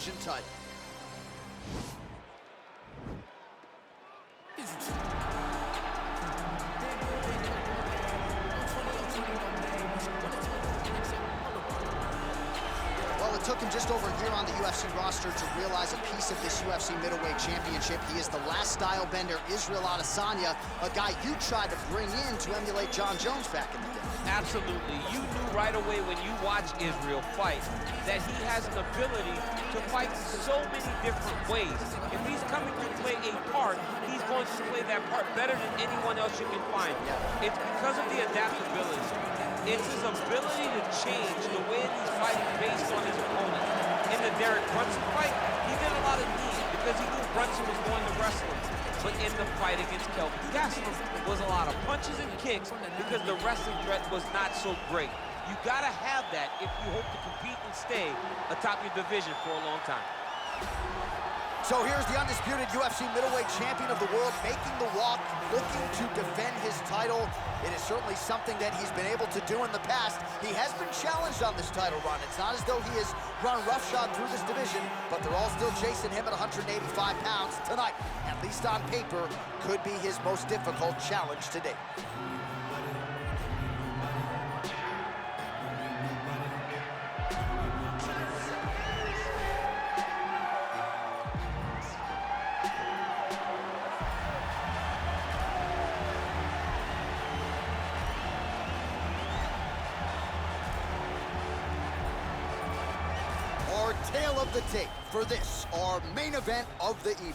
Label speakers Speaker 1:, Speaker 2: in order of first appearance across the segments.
Speaker 1: division title. Well, it took him just over a year on the UFC roster to realize a piece of this UFC middleweight championship. He is the last style bender, Israel Adesanya, a guy you tried to bring in to emulate John Jones back in the day.
Speaker 2: Absolutely. You knew right away when you watched Israel fight that he has an ability to fight so many different ways. If he's coming to play a part, he's going to play that part better than anyone else you can find. It's because of the adaptability. It's his ability to change the way he's fighting based on his opponent. In the Derek Brunson fight, he did a lot of knees because he knew Brunson was going to wrestle him. But in the fight against Kelvin Gastelum was a lot of punches and kicks because the wrestling threat was not so great. You gotta have that if you hope to compete and stay atop your division for a long time.
Speaker 1: So here's the undisputed UFC middleweight champion of the world making the walk, looking to defend his title. It is certainly something that he's been able to do in the past. He has been challenged on this title run. It's not as though he has run roughshod through this division, but they're all still chasing him at 185 pounds tonight. At least on paper, could be his most difficult challenge to date. Tale of the tape for this, our main event of the evening.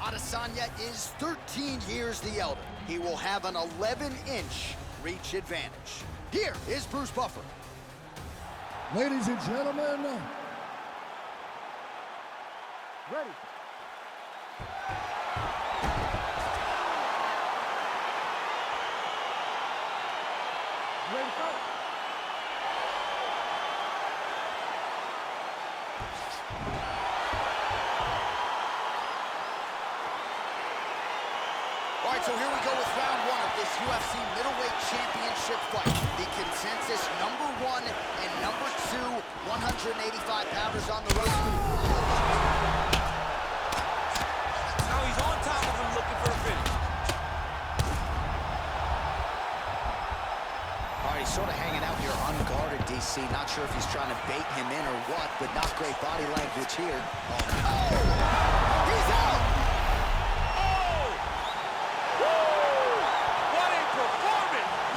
Speaker 1: Adesanya is 13 years the elder. He will have an 11-inch reach advantage. Here is Bruce Buffer.
Speaker 3: Ladies and gentlemen, ready. Ready, go.
Speaker 1: All right, so here we go with round one of this UFC middleweight championship fight. The consensus #1 and #2 185-pounders on the road.
Speaker 2: Now he's on top of him looking for a finish.
Speaker 1: All right, he's sort of hanging out here unguarded, DC. Not sure if he's trying to bait him in or what, but not great body language here. Oh! He's out!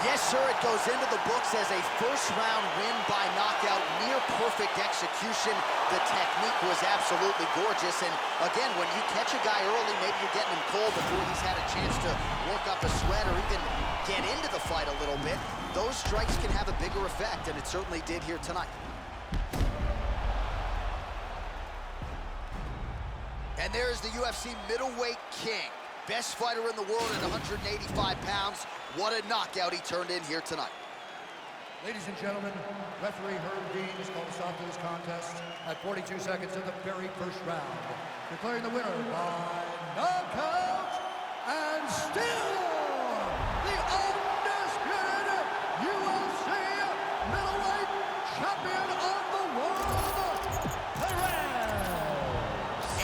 Speaker 1: Yes, sir, it goes into the books as a first-round win by knockout, near-perfect execution. The technique was absolutely gorgeous, and again, when you catch a guy early, maybe you're getting him cold before he's had a chance to work up a sweat or even get into the fight a little bit. Those strikes can have a bigger effect, and it certainly did here tonight. And there's the UFC middleweight king. Best fighter in the world at 185 pounds. What a knockout he turned in here tonight.
Speaker 3: Ladies and gentlemen, referee Herb Dean has called a stop to this contest at 42 seconds of the very first round, declaring the winner by knockout and still the undisputed UFC middleweight champion of the world,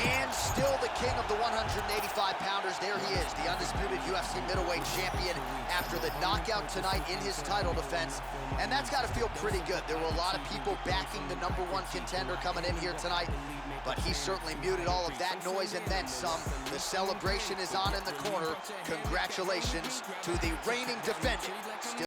Speaker 3: and still the king of the 185-pounders. There he is, the undisputed UFC middleweight champion after the knockout tonight in his title defense. And that's got to feel pretty good. There were a lot of people backing the #1 contender coming in here tonight, but he certainly muted all of that noise and then some. The celebration is on in the corner. Congratulations to the reigning defendant.